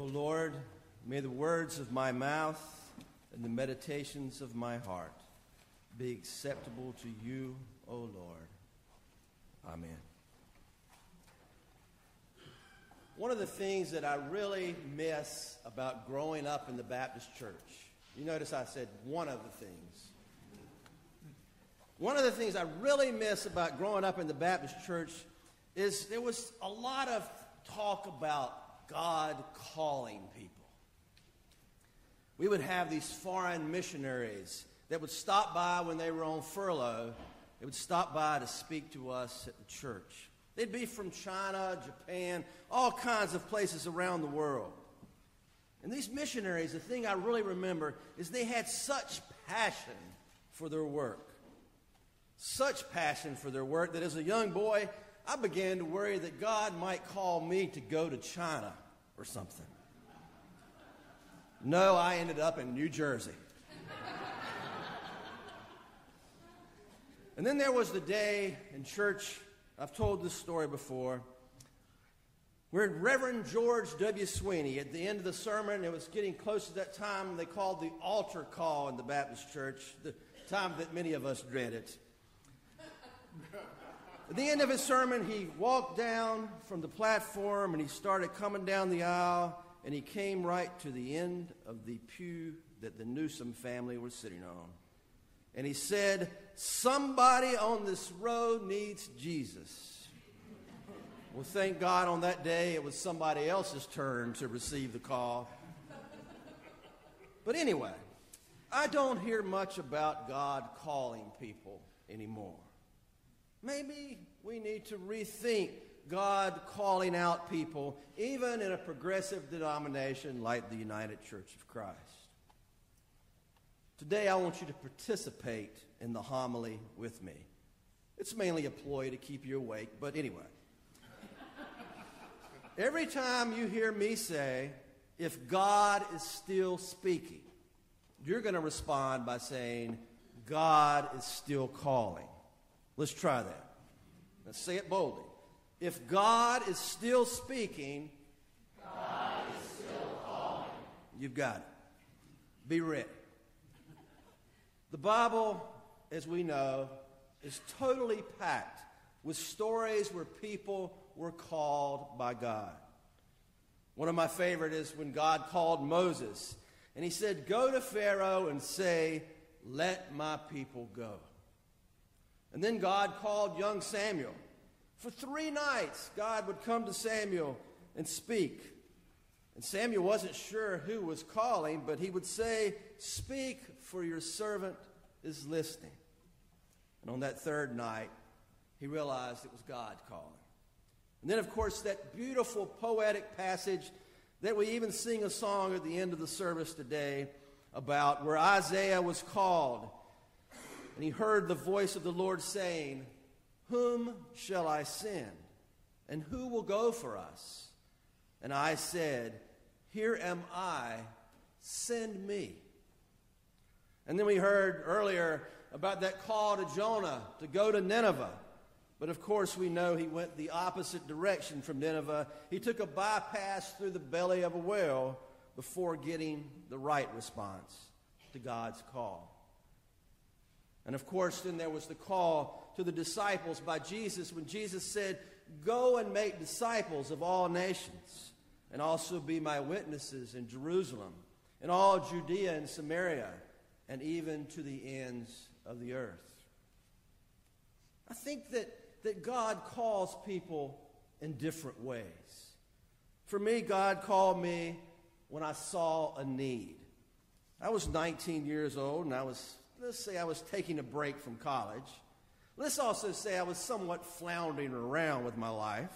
O Lord, may the words of my mouth and the meditations of my heart be acceptable to you, O Lord. Amen. One of the things that I really miss about growing up in the Baptist church, you notice I said one of the things. One of the things I really miss about growing up in the Baptist church is there was a lot of talk about God calling people. We would have these foreign missionaries that would stop by when they were on furlough. They would stop by to speak to us at the church. They'd be from China, Japan, all kinds of places around the world. And these missionaries, the thing I really remember is they had such passion for their work. Such passion for their work that as a young boy, I began to worry that God might call me to go to China or something. No, I ended up in New Jersey. And then there was the day in church, I've told this story before, where Reverend George W. Sweeney, at the end of the sermon, it was getting close to that time they called the altar call in the Baptist church, the time that many of us dreaded. At the end of his sermon, he walked down from the platform and he started coming down the aisle, and he came right to the end of the pew that the Newsome family was sitting on. And he said, "Somebody on this road needs Jesus." Well, thank God on that day it was somebody else's turn to receive the call. But anyway, I don't hear much about God calling people anymore. Maybe we need to rethink God calling out people, even in a progressive denomination like the United Church of Christ. Today, I want you to participate in the homily with me. It's mainly a ploy to keep you awake, but anyway. Every time you hear me say, "If God is still speaking," you're going to respond by saying, "God is still calling." Let's try that. Let's say it boldly. If God is still speaking, God is still calling. You've got it. Be ready. The Bible, as we know, is totally packed with stories where people were called by God. One of my favorite is when God called Moses, and he said, "Go to Pharaoh and say, 'Let my people go.'" And then God called young Samuel. For 3 nights, God would come to Samuel and speak. And Samuel wasn't sure who was calling, but he would say, "Speak, for your servant is listening." And on that 3rd night, he realized it was God calling. And then, of course, that beautiful poetic passage that we even sing a song at the end of the service today about, where Isaiah was called. And he heard the voice of the Lord saying, "Whom shall I send? And who will go for us?" And I said, "Here am I, send me." And then we heard earlier about that call to Jonah to go to Nineveh. But of course we know he went the opposite direction from Nineveh. He took a bypass through the belly of a whale before getting the right response to God's call. And of course, then there was the call to the disciples by Jesus when Jesus said, "Go and make disciples of all nations, and also be my witnesses in Jerusalem, in all Judea and Samaria, and even to the ends of the earth." I think that God calls people in different ways. For me, God called me when I saw a need. I was 19 years old, and let's say I was taking a break from college. Let's also say I was somewhat floundering around with my life,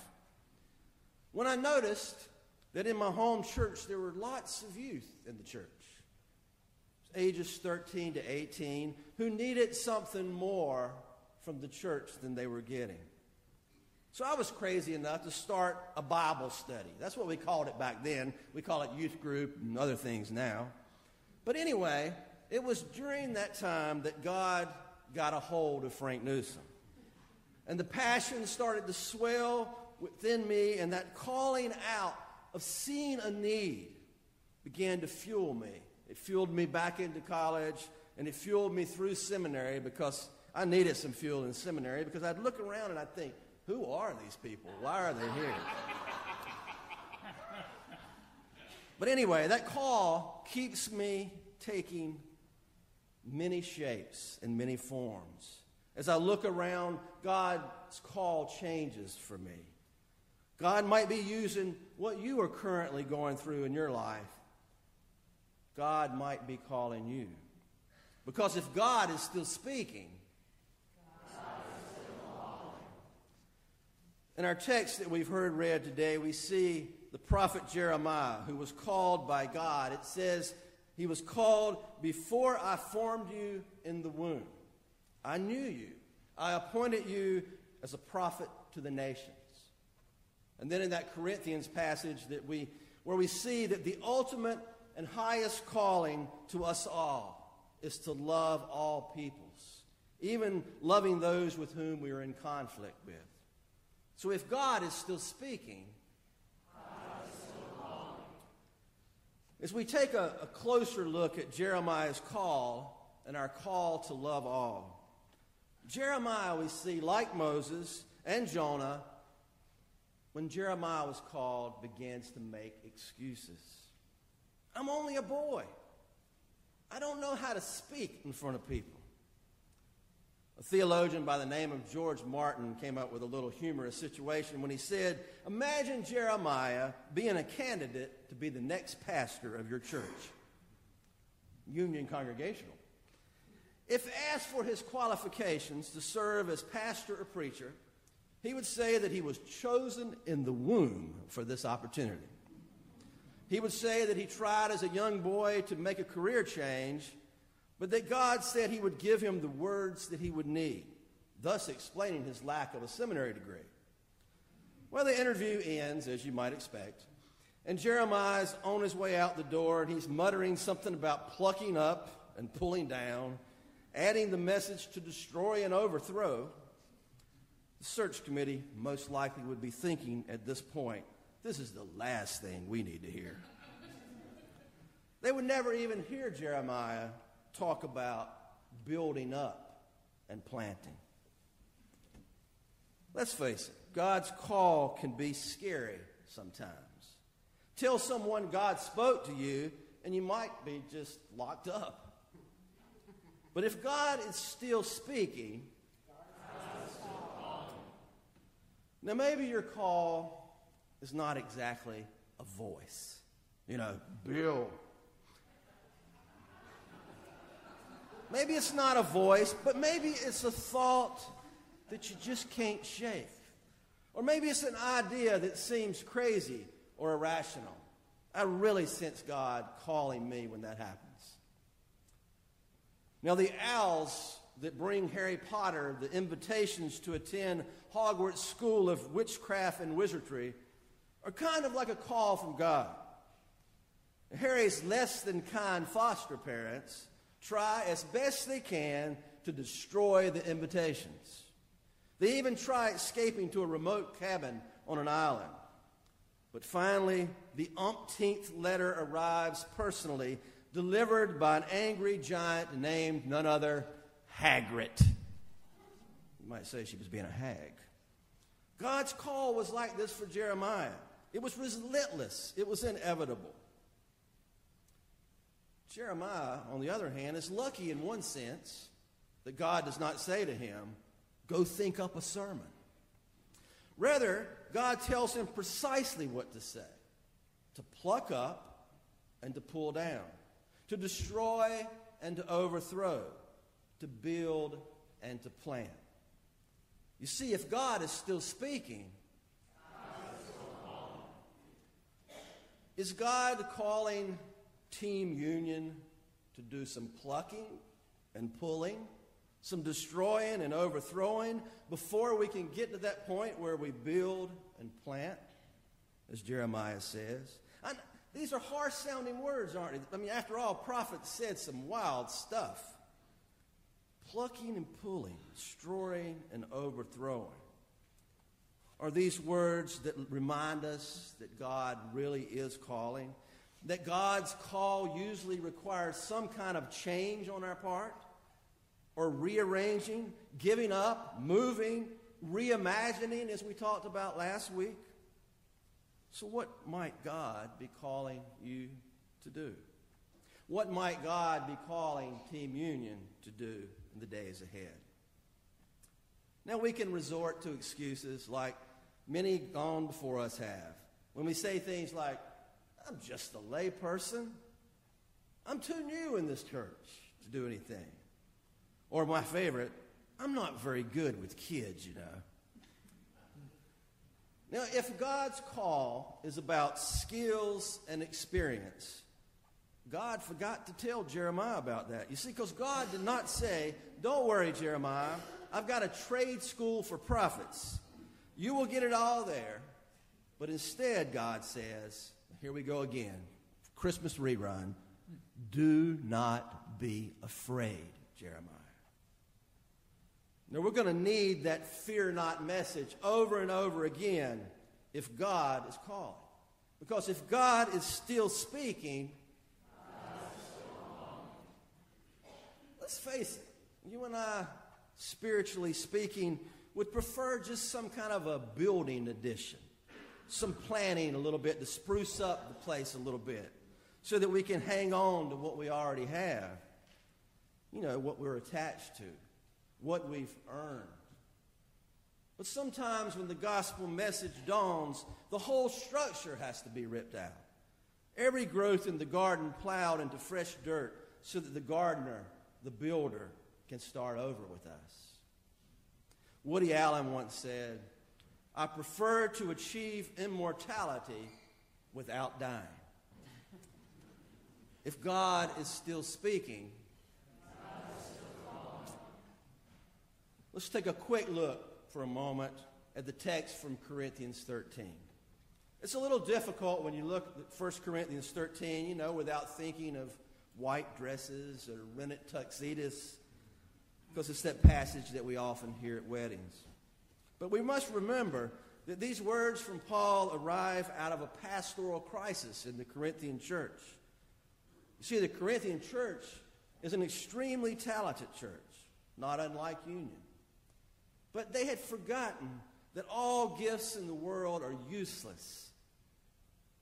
when I noticed that in my home church there were lots of youth in the church, ages 13 to 18, who needed something more from the church than they were getting. So I was crazy enough to start a Bible study. That's what we called it back then. We call it youth group and other things now. But anyway, it was during that time that God got a hold of Frank Newsome. And the passion started to swell within me, and that calling out of seeing a need began to fuel me. It fueled me back into college, and it fueled me through seminary because I needed some fuel in seminary, because I'd look around and I'd think, who are these people? Why are they here? But anyway, that call keeps me taking many shapes and many forms. As I look around, God's call changes for me. God might be using what you are currently going through in your life. God might be calling you. Because if God is still speaking, in our text that we've heard read today, we see the prophet Jeremiah, who was called by God. It says, he was called before I formed you in the womb. I knew you. I appointed you as a prophet to the nations. And then in that Corinthians passage where we see that the ultimate and highest calling to us all is to love all peoples, even loving those with whom we are in conflict with. So if God is still speaking, God is still calling. As we take a closer look at Jeremiah's call and our call to love all, Jeremiah, we see, like Moses and Jonah, when Jeremiah was called, begins to make excuses. I'm only a boy. I don't know how to speak in front of people. A theologian by the name of George Martin came up with a little humorous situation when he said, imagine Jeremiah being a candidate to be the next pastor of your church, Union Congregational. If asked for his qualifications to serve as pastor or preacher, he would say that he was chosen in the womb for this opportunity. He would say that he tried as a young boy to make a career change, but that God said he would give him the words that he would need, thus explaining his lack of a seminary degree. Well, the interview ends, as you might expect, and Jeremiah's on his way out the door, and he's muttering something about plucking up and pulling down, adding the message to destroy and overthrow. The search committee most likely would be thinking at this point, this is the last thing we need to hear. They would never even hear Jeremiah talk about building up and planting. Let's face it, God's call can be scary sometimes. Tell someone God spoke to you, and you might be just locked up. But if God is still speaking, now maybe your call is not exactly a voice. You know, Bill. Maybe it's not a voice, but maybe it's a thought that you just can't shake. Or maybe it's an idea that seems crazy or irrational. I really sense God calling me when that happens. Now, the owls that bring Harry Potter the invitations to attend Hogwarts School of Witchcraft and Wizardry are kind of like a call from God. Harry's less than kind foster parents try as best they can to destroy the invitations. They even try escaping to a remote cabin on an island. But finally, the umpteenth letter arrives personally, delivered by an angry giant named none other Hagrid. You might say she was being a hag. God's call was like this for Jeremiah. It was relentless. It was inevitable. Jeremiah, on the other hand, is lucky in one sense that God does not say to him, go think up a sermon. Rather, God tells him precisely what to say, to pluck up and to pull down, to destroy and to overthrow, to build and to plant. You see, if God is still speaking, is God calling Team Union to do some plucking and pulling, some destroying and overthrowing before we can get to that point where we build and plant, as Jeremiah says? These are harsh-sounding words, aren't they? I mean, after all, prophets said some wild stuff. Plucking and pulling, destroying and overthrowing. Are these words that remind us that God really is calling? that God's call usually requires some kind of change on our part, or rearranging, giving up, moving, reimagining, as we talked about last week. So what might God be calling you to do? What might God be calling Team Union to do in the days ahead? Now, we can resort to excuses like many gone before us have. When we say things like, I'm just a lay person. I'm too new in this church to do anything. Or my favorite, I'm not very good with kids, you know. Now, if God's call is about skills and experience, God forgot to tell Jeremiah about that. You see, because God did not say, don't worry, Jeremiah, I've got a trade school for prophets. You will get it all there. But instead, God says, here we go again, Christmas rerun, do not be afraid, Jeremiah. Now, we're going to need that fear not message over and over again if God is calling. Because if God is still speaking, let's face it, you and I, spiritually speaking, would prefer just some kind of a building addition, some planning a little bit to spruce up the place a little bit so that we can hang on to what we already have, you know, what we're attached to, what we've earned. But sometimes when the gospel message dawns, the whole structure has to be ripped out. Every growth in the garden plowed into fresh dirt so that the gardener, the builder, can start over with us. Woody Allen once said, I prefer to achieve immortality without dying. If God is still speaking, let's take a quick look for a moment at the text from Corinthians 13. It's a little difficult when you look at 1 Corinthians 13, you know, without thinking of white dresses or rented tuxedos, because it's that passage that we often hear at weddings. But we must remember that these words from Paul arrive out of a pastoral crisis in the Corinthian church. You see, the Corinthian church is an extremely talented church, not unlike Union. But they had forgotten that all gifts in the world are useless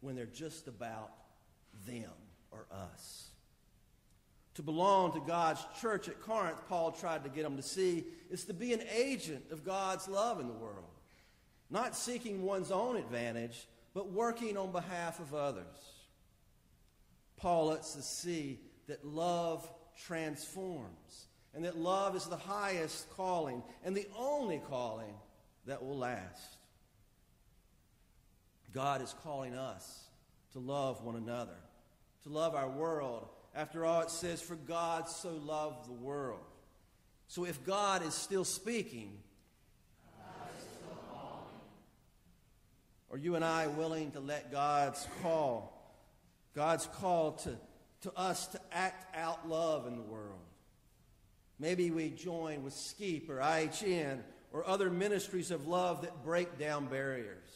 when they're just about them or us. To belong to God's church at Corinth, Paul tried to get them to see, is to be an agent of God's love in the world. Not seeking one's own advantage, but working on behalf of others. Paul lets us see that love transforms, and that love is the highest calling and the only calling that will last. God is calling us to love one another, to love our world. After all, it says, for God so loved the world. So if God is still speaking, are you and I willing to let God's call to us to act out love in the world? Maybe we join with SKEEP or IHN or other ministries of love that break down barriers.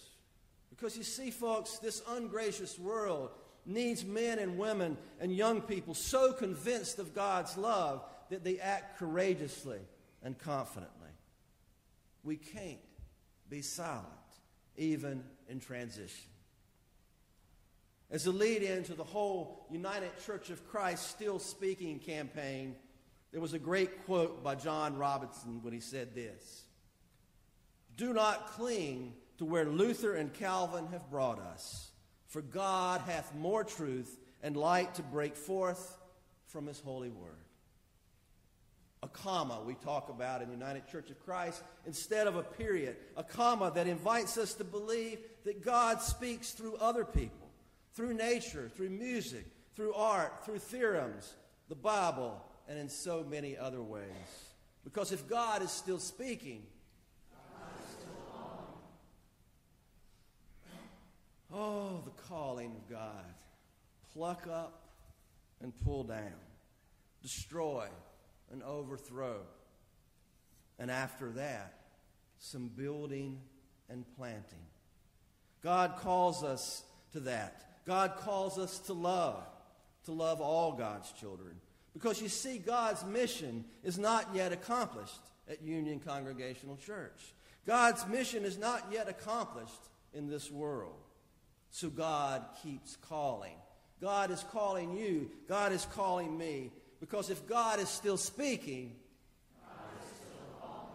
Because you see, folks, this ungracious world needs men and women and young people so convinced of God's love that they act courageously and confidently. We can't be silent, even in transition. As a lead-in to the whole United Church of Christ Still Speaking campaign, there was a great quote by John Robinson when he said this: "Do not cling to where Luther and Calvin have brought us, for God hath more truth and light to break forth from his holy word." A comma we talk about in the United Church of Christ instead of a period. A comma that invites us to believe that God speaks through other people, through nature, through music, through art, through theorems, the Bible, and in so many other ways. Because if God is still speaking, oh, the calling of God. Pluck up and pull down. Destroy and overthrow. And after that, some building and planting. God calls us to that. God calls us to love all God's children. Because you see, God's mission is not yet accomplished at Union Congregational Church. God's mission is not yet accomplished in this world. So God keeps calling. God is calling you. God is calling me. Because if God is still speaking, God is still calling.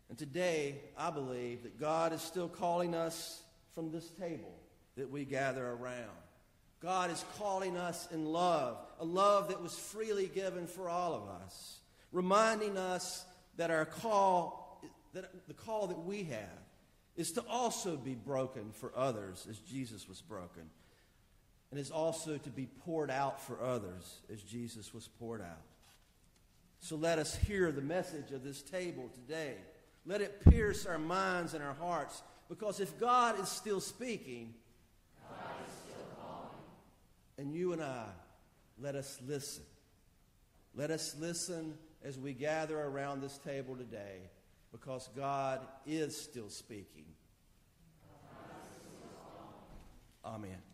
And today, I believe that God is still calling us from this table that we gather around. God is calling us in love, a love that was freely given for all of us, reminding us that the call that we have is to also be broken for others as Jesus was broken, and is also to be poured out for others as Jesus was poured out. So let us hear the message of this table today. Let it pierce our minds and our hearts, because if God is still speaking, God is still calling. And you and I, let us listen. Let us listen as we gather around this table today, because God is still speaking. Amen.